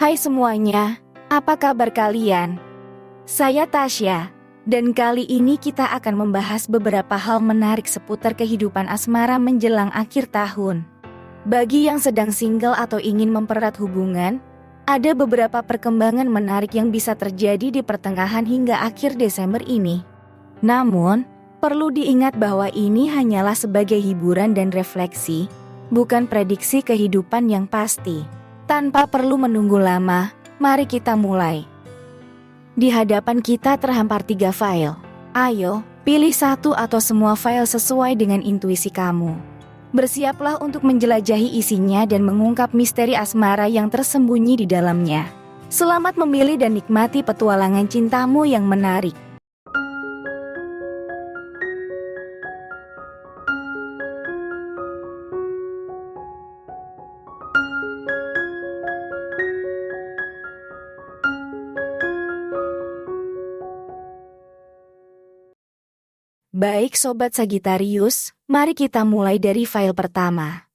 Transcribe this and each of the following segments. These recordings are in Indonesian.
Hai semuanya, apa kabar kalian? Saya Tasya, dan kali ini kita akan membahas beberapa hal menarik seputar kehidupan asmara menjelang akhir tahun. Bagi yang sedang single atau ingin mempererat hubungan, ada beberapa perkembangan menarik yang bisa terjadi di pertengahan hingga akhir Desember ini. Namun, perlu diingat bahwa ini hanyalah sebagai hiburan dan refleksi, bukan prediksi kehidupan yang pasti. Tanpa perlu menunggu lama, mari kita mulai. Di hadapan kita terhampar 3 file. Ayo, pilih satu atau semua file sesuai dengan intuisi kamu. Bersiaplah untuk menjelajahi isinya dan mengungkap misteri asmara yang tersembunyi di dalamnya. Selamat memilih dan nikmati petualangan cintamu yang menarik. Baik Sobat Sagittarius, mari kita mulai dari file pertama.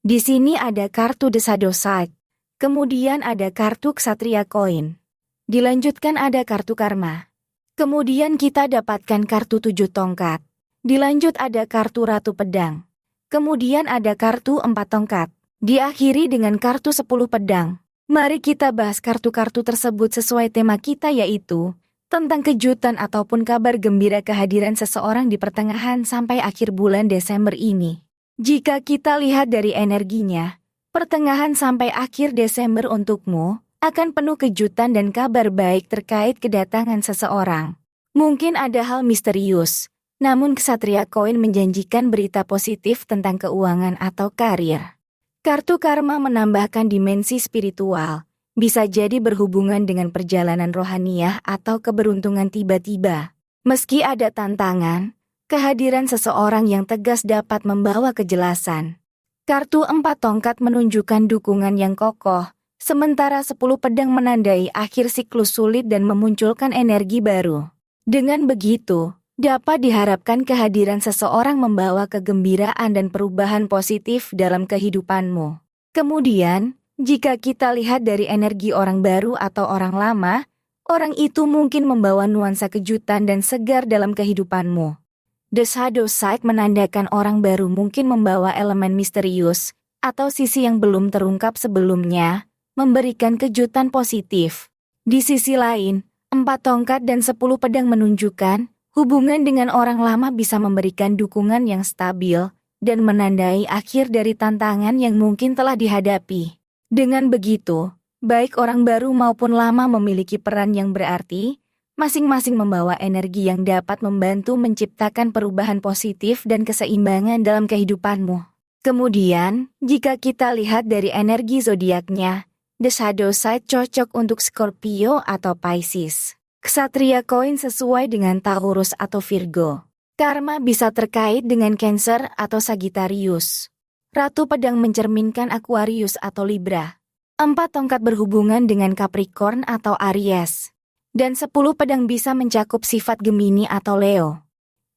Di sini ada kartu The Shadow Side, kemudian ada kartu Ksatria Koin. Dilanjutkan ada kartu Karma. Kemudian kita dapatkan kartu 7 tongkat. Dilanjut ada kartu Ratu Pedang. Kemudian ada kartu 4 tongkat. Diakhiri dengan kartu 10 pedang. Mari kita bahas kartu-kartu tersebut sesuai tema kita, yaitu tentang kejutan ataupun kabar gembira kehadiran seseorang di pertengahan sampai akhir bulan Desember ini. Jika kita lihat dari energinya, pertengahan sampai akhir Desember untukmu akan penuh kejutan dan kabar baik terkait kedatangan seseorang. Mungkin ada hal misterius, namun Ksatria Koin menjanjikan berita positif tentang keuangan atau karir. Kartu Karma menambahkan dimensi spiritual. Bisa jadi berhubungan dengan perjalanan rohaniah atau keberuntungan tiba-tiba. Meski ada tantangan, kehadiran seseorang yang tegas dapat membawa kejelasan. Kartu 4 tongkat menunjukkan dukungan yang kokoh, sementara 10 pedang menandai akhir siklus sulit dan memunculkan energi baru. Dengan begitu, dapat diharapkan kehadiran seseorang membawa kegembiraan dan perubahan positif dalam kehidupanmu. Kemudian, jika kita lihat dari energi orang baru atau orang lama, orang itu mungkin membawa nuansa kejutan dan segar dalam kehidupanmu. The Shadow Side menandakan orang baru mungkin membawa elemen misterius atau sisi yang belum terungkap sebelumnya, memberikan kejutan positif. Di sisi lain, 4 tongkat dan 10 pedang menunjukkan hubungan dengan orang lama bisa memberikan dukungan yang stabil dan menandai akhir dari tantangan yang mungkin telah dihadapi. Dengan begitu, baik orang baru maupun lama memiliki peran yang berarti, masing-masing membawa energi yang dapat membantu menciptakan perubahan positif dan keseimbangan dalam kehidupanmu. Kemudian, jika kita lihat dari energi zodiaknya, The Shadow Side cocok untuk Scorpio atau Pisces. Ksatria Koin sesuai dengan Taurus atau Virgo. Karma bisa terkait dengan Cancer atau Sagittarius. Ratu Pedang mencerminkan Aquarius atau Libra. 4 tongkat berhubungan dengan Capricorn atau Aries. Dan 10 pedang bisa mencakup sifat Gemini atau Leo.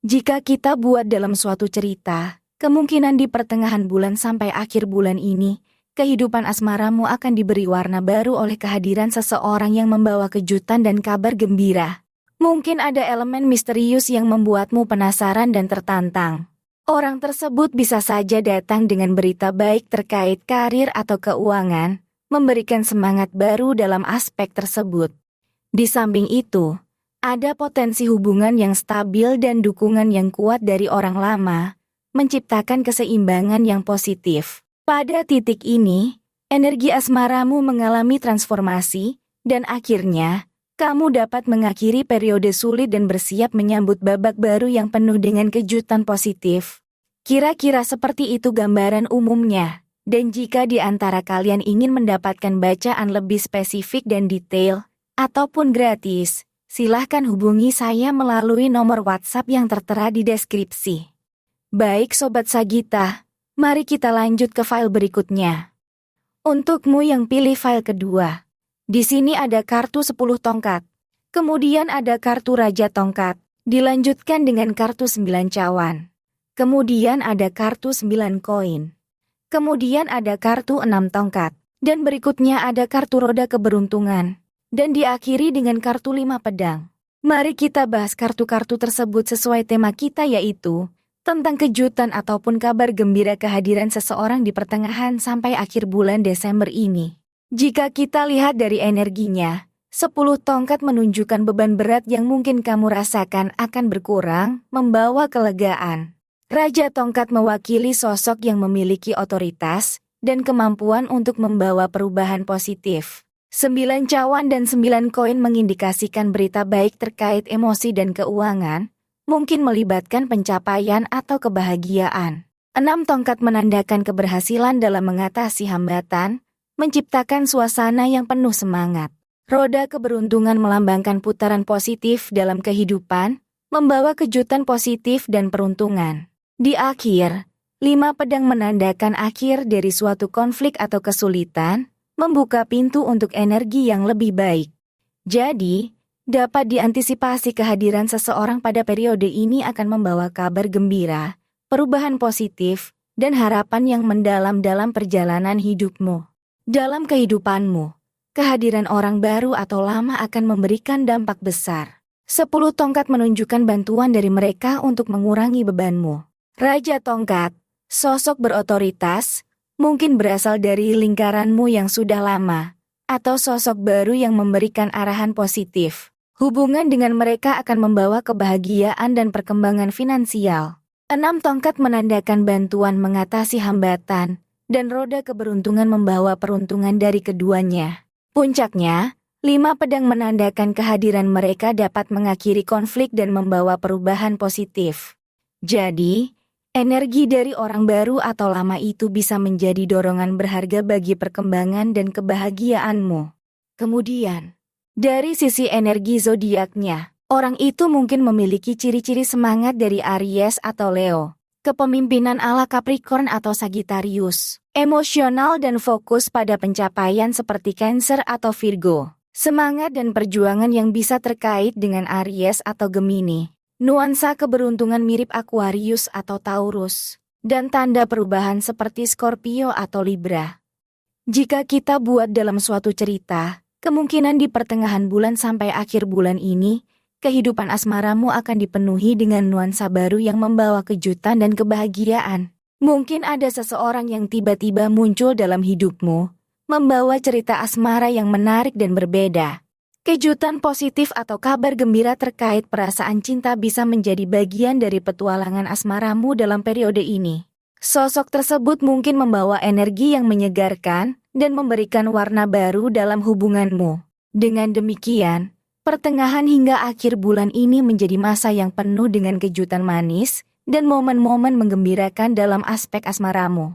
Jika kita buat dalam suatu cerita, kemungkinan di pertengahan bulan sampai akhir bulan ini, kehidupan asmaramu akan diberi warna baru oleh kehadiran seseorang yang membawa kejutan dan kabar gembira. Mungkin ada elemen misterius yang membuatmu penasaran dan tertantang. Orang tersebut bisa saja datang dengan berita baik terkait karir atau keuangan, memberikan semangat baru dalam aspek tersebut. Di samping itu, ada potensi hubungan yang stabil dan dukungan yang kuat dari orang lama, menciptakan keseimbangan yang positif. Pada titik ini, energi asmaramu mengalami transformasi, dan akhirnya, kamu dapat mengakhiri periode sulit dan bersiap menyambut babak baru yang penuh dengan kejutan positif. Kira-kira seperti itu gambaran umumnya. Dan jika di antara kalian ingin mendapatkan bacaan lebih spesifik dan detail, ataupun gratis, silahkan hubungi saya melalui nomor WhatsApp yang tertera di deskripsi. Baik Sobat Sagita, mari kita lanjut ke file berikutnya. Untukmu yang pilih file kedua. Di sini ada kartu 10 tongkat. Kemudian ada kartu Raja Tongkat. Dilanjutkan dengan kartu 9 cawan. Kemudian ada kartu 9 koin. Kemudian ada kartu 6 tongkat. Dan berikutnya ada kartu roda keberuntungan. Dan diakhiri dengan kartu 5 pedang. Mari kita bahas kartu-kartu tersebut sesuai tema kita, yaitu tentang kejutan ataupun kabar gembira kehadiran seseorang di pertengahan sampai akhir bulan Desember ini. Jika kita lihat dari energinya, 10 tongkat menunjukkan beban berat yang mungkin kamu rasakan akan berkurang, membawa kelegaan. Raja tongkat mewakili sosok yang memiliki otoritas dan kemampuan untuk membawa perubahan positif. 9 cawan dan 9 koin mengindikasikan berita baik terkait emosi dan keuangan, mungkin melibatkan pencapaian atau kebahagiaan. 6 tongkat menandakan keberhasilan dalam mengatasi hambatan, menciptakan suasana yang penuh semangat. Roda keberuntungan melambangkan putaran positif dalam kehidupan, membawa kejutan positif dan peruntungan. Di akhir, 5 pedang menandakan akhir dari suatu konflik atau kesulitan, membuka pintu untuk energi yang lebih baik. Jadi, dapat diantisipasi kehadiran seseorang pada periode ini akan membawa kabar gembira, perubahan positif, dan harapan yang mendalam dalam perjalanan hidupmu. Dalam kehidupanmu, kehadiran orang baru atau lama akan memberikan dampak besar. 10 tongkat menunjukkan bantuan dari mereka untuk mengurangi bebanmu. Raja tongkat, sosok berotoritas, mungkin berasal dari lingkaranmu yang sudah lama, atau sosok baru yang memberikan arahan positif. Hubungan dengan mereka akan membawa kebahagiaan dan perkembangan finansial. 6 tongkat menandakan bantuan mengatasi hambatan, dan roda keberuntungan membawa peruntungan dari keduanya. Puncaknya, 5 pedang menandakan kehadiran mereka dapat mengakhiri konflik dan membawa perubahan positif. Jadi, energi dari orang baru atau lama itu bisa menjadi dorongan berharga bagi perkembangan dan kebahagiaanmu. Kemudian, dari sisi energi zodiaknya, orang itu mungkin memiliki ciri-ciri semangat dari Aries atau Leo, kepemimpinan ala Capricorn atau Sagittarius, emosional dan fokus pada pencapaian seperti Cancer atau Virgo, semangat dan perjuangan yang bisa terkait dengan Aries atau Gemini. Nuansa keberuntungan mirip Aquarius atau Taurus, dan tanda perubahan seperti Scorpio atau Libra. Jika kita buat dalam suatu cerita, kemungkinan di pertengahan bulan sampai akhir bulan ini, kehidupan asmaramu akan dipenuhi dengan nuansa baru yang membawa kejutan dan kebahagiaan. Mungkin ada seseorang yang tiba-tiba muncul dalam hidupmu, membawa cerita asmara yang menarik dan berbeda. Kejutan positif atau kabar gembira terkait perasaan cinta bisa menjadi bagian dari petualangan asmaramu dalam periode ini. Sosok tersebut mungkin membawa energi yang menyegarkan dan memberikan warna baru dalam hubunganmu. Dengan demikian, pertengahan hingga akhir bulan ini menjadi masa yang penuh dengan kejutan manis dan momen-momen menggembirakan dalam aspek asmaramu.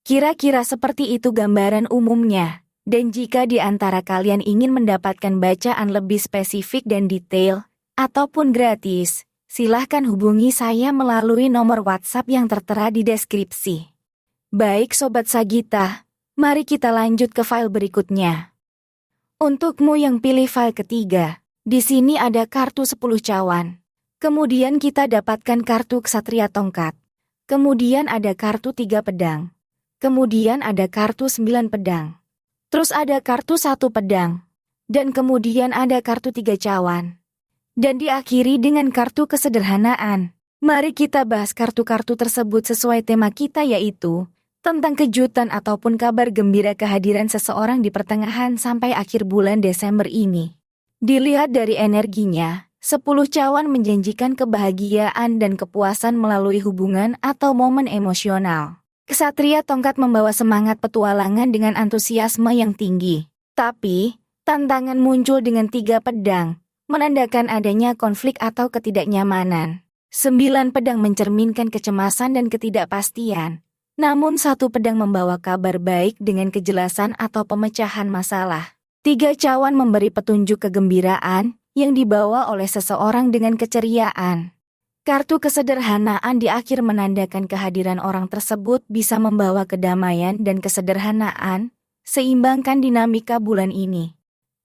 Kira-kira seperti itu gambaran umumnya. Dan jika di antara kalian ingin mendapatkan bacaan lebih spesifik dan detail, ataupun gratis, silahkan hubungi saya melalui nomor WhatsApp yang tertera di deskripsi. Baik Sobat Sagitta, mari kita lanjut ke file berikutnya. Untukmu yang pilih file ketiga, di sini ada kartu 10 cawan. Kemudian kita dapatkan kartu Ksatria Tongkat. Kemudian ada kartu 3 pedang. Kemudian ada kartu 9 pedang. Terus ada kartu 1 pedang. Dan kemudian ada kartu 3 cawan. Dan diakhiri dengan kartu kesederhanaan. Mari kita bahas kartu-kartu tersebut sesuai tema kita, yaitu tentang kejutan ataupun kabar gembira kehadiran seseorang di pertengahan sampai akhir bulan Desember ini. Dilihat dari energinya, 10 cawan menjanjikan kebahagiaan dan kepuasan melalui hubungan atau momen emosional. Ksatria Tongkat membawa semangat petualangan dengan antusiasme yang tinggi. Tapi, tantangan muncul dengan 3 pedang, menandakan adanya konflik atau ketidaknyamanan. 9 pedang mencerminkan kecemasan dan ketidakpastian. Namun 1 pedang membawa kabar baik dengan kejelasan atau pemecahan masalah. 3 cawan memberi petunjuk kegembiraan yang dibawa oleh seseorang dengan keceriaan. Kartu kesederhanaan di akhir menandakan kehadiran orang tersebut bisa membawa kedamaian dan kesederhanaan, seimbangkan dinamika bulan ini.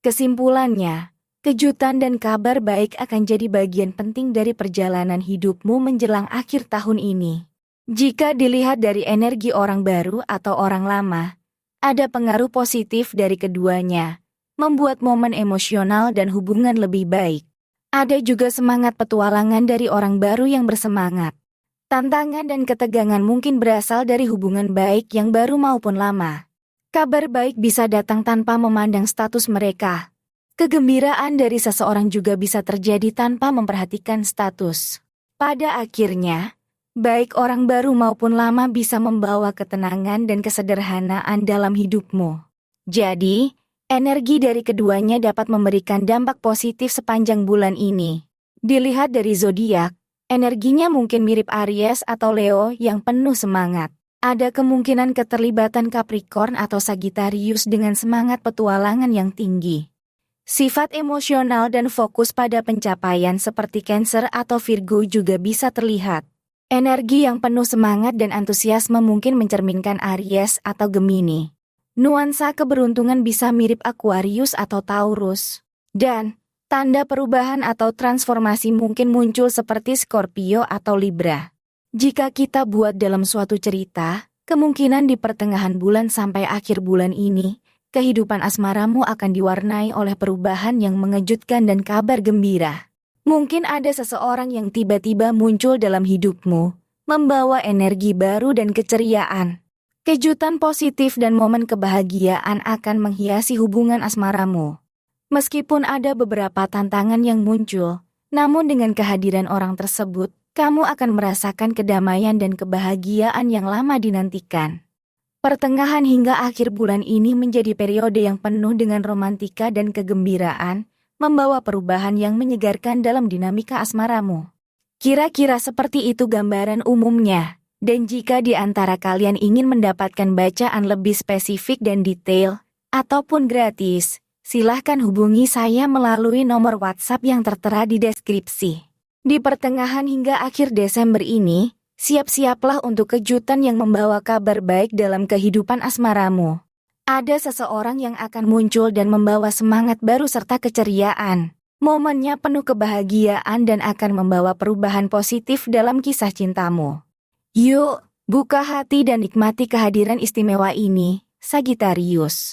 Kesimpulannya, kejutan dan kabar baik akan jadi bagian penting dari perjalanan hidupmu menjelang akhir tahun ini. Jika dilihat dari energi orang baru atau orang lama, Ada pengaruh positif dari keduanya, membuat momen emosional dan hubungan lebih baik. Ada juga semangat petualangan dari orang baru yang bersemangat. Tantangan dan ketegangan mungkin berasal dari hubungan baik yang baru maupun lama. Kabar baik bisa datang tanpa memandang status mereka. Kegembiraan dari seseorang juga bisa terjadi tanpa memperhatikan status. Pada akhirnya, baik orang baru maupun lama bisa membawa ketenangan dan kesederhanaan dalam hidupmu. Jadi, energi dari keduanya dapat memberikan dampak positif sepanjang bulan ini. Dilihat dari zodiak, energinya mungkin mirip Aries atau Leo yang penuh semangat. Ada kemungkinan keterlibatan Capricorn atau Sagittarius dengan semangat petualangan yang tinggi. Sifat emosional dan fokus pada pencapaian seperti Cancer atau Virgo juga bisa terlihat. Energi yang penuh semangat dan antusiasme mungkin mencerminkan Aries atau Gemini. Nuansa keberuntungan bisa mirip Aquarius atau Taurus. Dan tanda perubahan atau transformasi mungkin muncul seperti Scorpio atau Libra. Jika kita buat dalam suatu cerita, kemungkinan di pertengahan bulan sampai akhir bulan ini, kehidupan asmaramu akan diwarnai oleh perubahan yang mengejutkan dan kabar gembira. Mungkin ada seseorang yang tiba-tiba muncul dalam hidupmu, membawa energi baru dan keceriaan. Kejutan positif dan momen kebahagiaan akan menghiasi hubungan asmaramu. Meskipun ada beberapa tantangan yang muncul, namun dengan kehadiran orang tersebut, kamu akan merasakan kedamaian dan kebahagiaan yang lama dinantikan. Pertengahan hingga akhir bulan ini menjadi periode yang penuh dengan romantika dan kegembiraan, membawa perubahan yang menyegarkan dalam dinamika asmaramu. Kira-kira seperti itu gambaran umumnya, dan jika di antara kalian ingin mendapatkan bacaan lebih spesifik dan detail, ataupun gratis, silahkan hubungi saya melalui nomor WhatsApp yang tertera di deskripsi. Di pertengahan hingga akhir Desember ini, siap-siaplah untuk kejutan yang membawa kabar baik dalam kehidupan asmaramu. Ada seseorang yang akan muncul dan membawa semangat baru serta keceriaan. Momennya penuh kebahagiaan dan akan membawa perubahan positif dalam kisah cintamu. Yuk, buka hati dan nikmati kehadiran istimewa ini, Sagittarius.